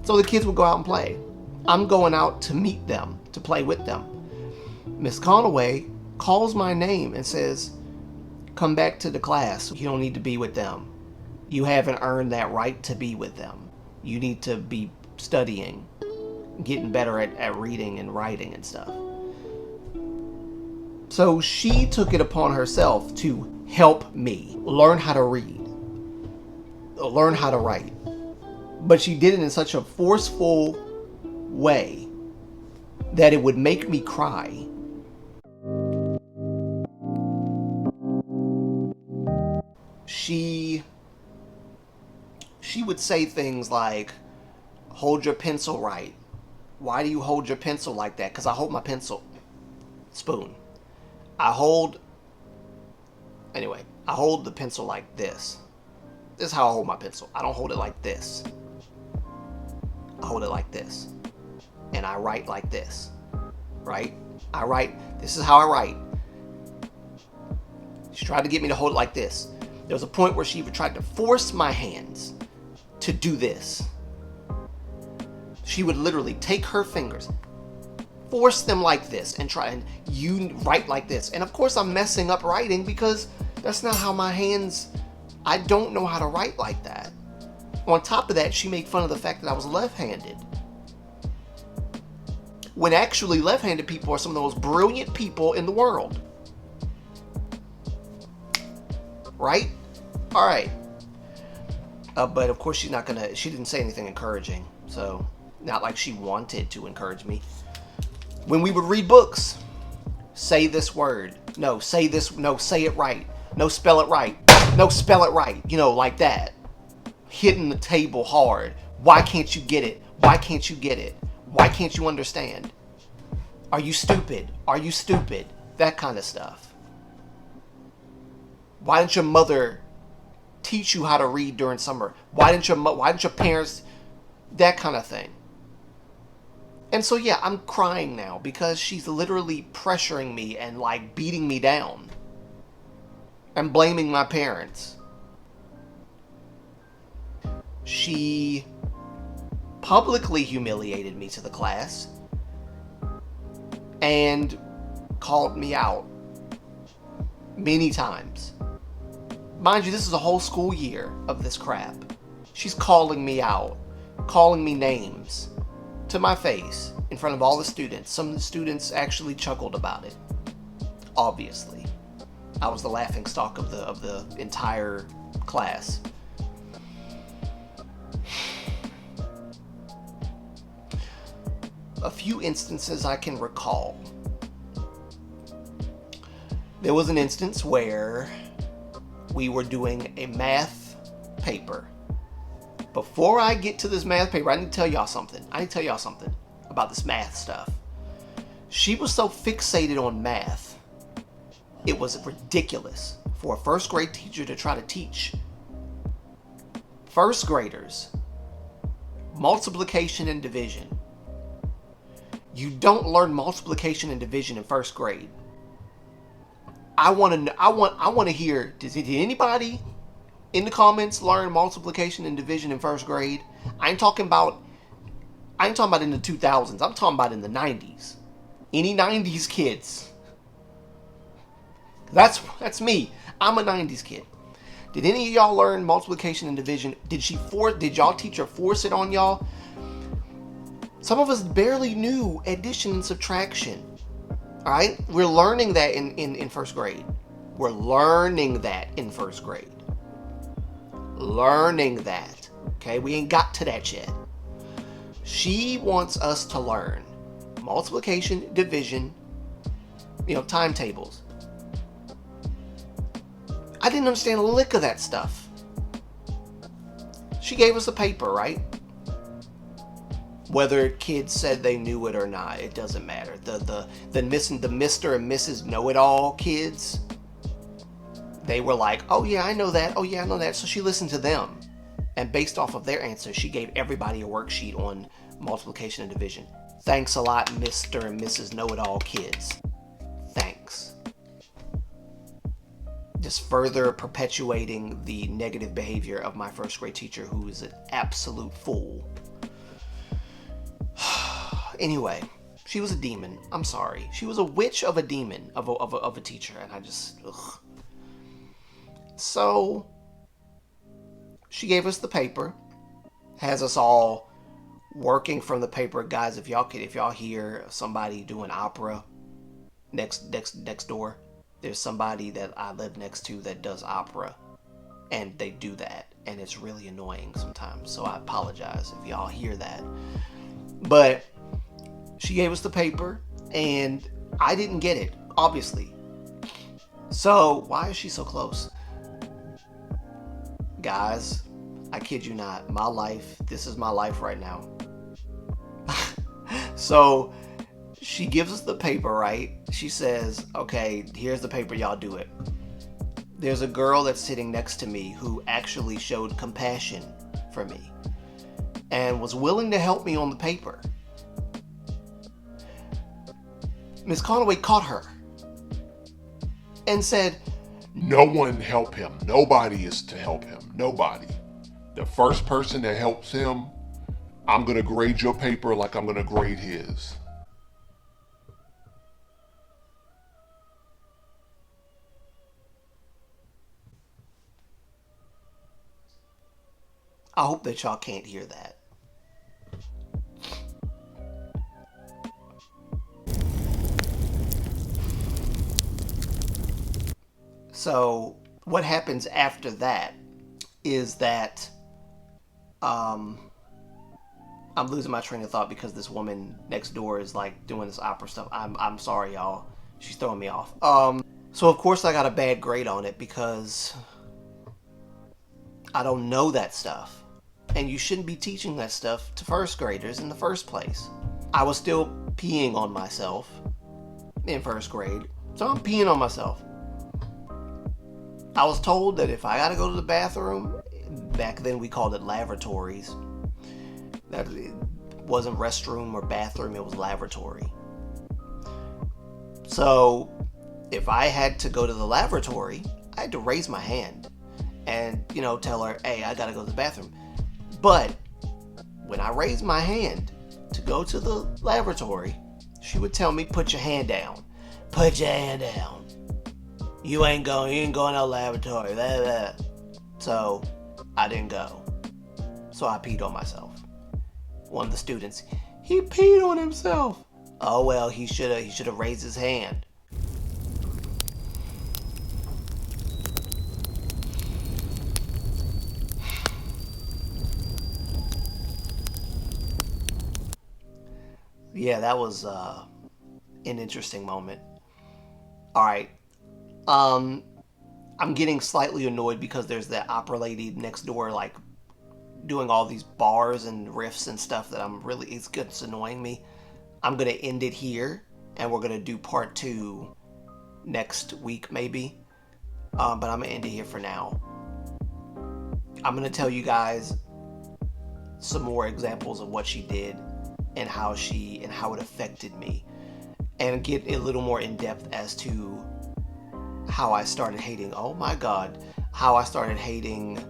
So the kids would go out and play. I'm going out to meet them, to play with them. Miss Conaway calls my name and says, come back to the class. You don't need to be with them. You haven't earned that right to be with them. You need to be studying, getting better at reading and writing and stuff. So she took it upon herself to help me learn how to read, learn how to write. But she did it in such a forceful way that it would make me cry. She would say things like, hold your pencil right. Why do you hold your pencil like that? Because I hold my pencil. Spoon. I hold the pencil like this. This is how I hold my pencil. I don't hold it like this. I hold it like this. And I write like this. Right? This is how I write. She tried to get me to hold it like this. There was a point where she even tried to force my hands to do this. She would literally take her fingers, force them like this, and try and you write like this. And of course I'm messing up writing because that's not how my hands, I don't know how to write like that. On top of that, she made fun of the fact that I was left-handed. When actually left-handed people are some of the most brilliant people in the world. Right? All right. But of course she didn't say anything encouraging. So, not like she wanted to encourage me. When we would read books, say this word. No, say this. No, say it right. No, spell it right. No, spell it right. You know, like that. Hitting the table hard. Why can't you get it? Why can't you get it? Why can't you understand? Are you stupid? Are you stupid? That kind of stuff. Why didn't your mother teach you how to read during summer? Why didn't your parents? That kind of thing. And so yeah, I'm crying now because she's literally pressuring me and like beating me down and blaming my parents. She publicly humiliated me to the class and called me out many times. Mind you, this is a whole school year of this crap. She's calling me out, calling me names to my face in front of all the students. Some of the students actually chuckled about it. Obviously, I was the laughingstock of the entire class. A few instances I can recall. There was an instance where we were doing a math paper. Before I get to this math paper, I need to tell y'all something. About this math stuff. She was so fixated on math, it was ridiculous for a first grade teacher to try to teach first graders multiplication and division. You don't learn multiplication and division in first grade. I want to hear, did anybody in the comments learn multiplication and division in first grade? I ain't talking about in the 2000s. I'm talking about in the 90s. Any 90s kids? That's me. I'm a 90s kid. Did any of y'all learn multiplication and division? Did y'all teacher force it on y'all? Some of us barely knew addition and subtraction. All right? We're learning that in first grade. We're learning that in first grade. Learning that. Okay? We ain't got to that yet. She wants us to learn multiplication, division, timetables. I didn't understand a lick of that stuff. She gave us a paper, right? Whether kids said they knew it or not, it doesn't matter. The Mr. and Mrs. Know-It-All kids, they were like, oh yeah, I know that. Oh yeah, I know that. So she listened to them. And based off of their answers, she gave everybody a worksheet on multiplication and division. Thanks a lot, Mr. and Mrs. Know-It-All kids. Thanks. Just further perpetuating the negative behavior of my first grade teacher, who is an absolute fool. Anyway, she was a demon. I'm sorry. She was a witch of a demon of a teacher, and I just ugh. So she gave us the paper, has us all working from the paper. Guys, if y'all hear somebody doing opera next door, there's somebody that I live next to that does opera, and they do that, and it's really annoying sometimes, so I apologize if y'all hear that. But she gave us the paper, and I didn't get it, obviously. So why is she so close? Guys, I kid you not, my life, this is my life right now. So she gives us the paper, right? She says, okay, here's the paper, y'all do it. There's a girl that's sitting next to me who actually showed compassion for me and was willing to help me on the paper. Miss Conaway caught her and said, no one help him. Nobody is to help him. Nobody. The first person that helps him, I'm going to grade your paper like I'm going to grade his. I hope that y'all can't hear that. So what happens after that is that I'm losing my train of thought because this woman next door is like doing this opera stuff. I'm sorry, y'all. She's throwing me off. So of course I got a bad grade on it because I don't know that stuff. And you shouldn't be teaching that stuff to first graders in the first place. I was still peeing on myself in first grade. So I'm peeing on myself. I was told that if I gotta go to the bathroom, back then we called it lavatories. That it wasn't restroom or bathroom, it was lavatory. So if I had to go to the lavatory, I had to raise my hand and, tell her, hey, I gotta go to the bathroom. But when I raised my hand to go to the lavatory, she would tell me, put your hand down. Put your hand down. You ain't going to the lavatory. Blah, blah. So I didn't go. So I peed on myself. One of the students, he peed on himself. Oh well, he should have raised his hand. Yeah, that was an interesting moment. All right. I'm getting slightly annoyed because there's that opera lady next door, like, doing all these bars and riffs and stuff that it's annoying me. I'm going to end it here, and we're going to do part 2 next week, maybe. But I'm going to end it here for now. I'm going to tell you guys some more examples of what she did and how it affected me, and get a little more in depth as to how I started hating, oh my God, how I started hating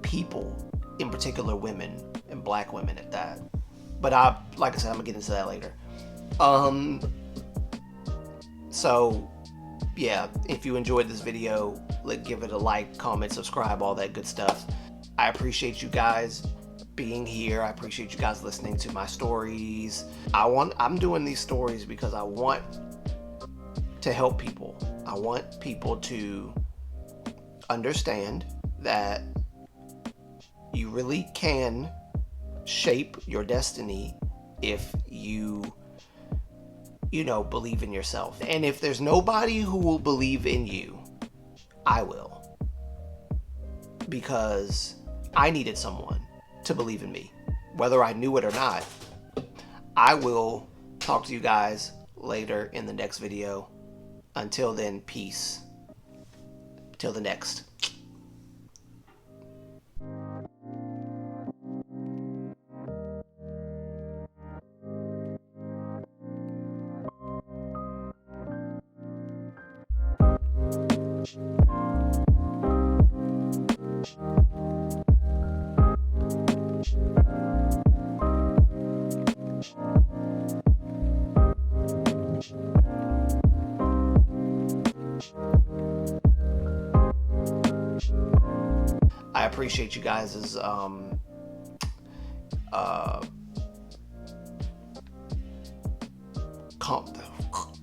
people, in particular women, and black women at that. But like I said, I'm gonna get into that later. So yeah, if you enjoyed this video, give it a like, comment, subscribe, all that good stuff. I appreciate you guys being here. I appreciate you guys listening to my stories. I'm doing these stories because I want to help people. I want people to understand that you really can shape your destiny if you believe in yourself. And if there's nobody who will believe in you, I will. Because I needed someone to believe in me, whether I knew it or not. I will talk to you guys later in the next video. Until then, peace. Till the next. appreciate you guys'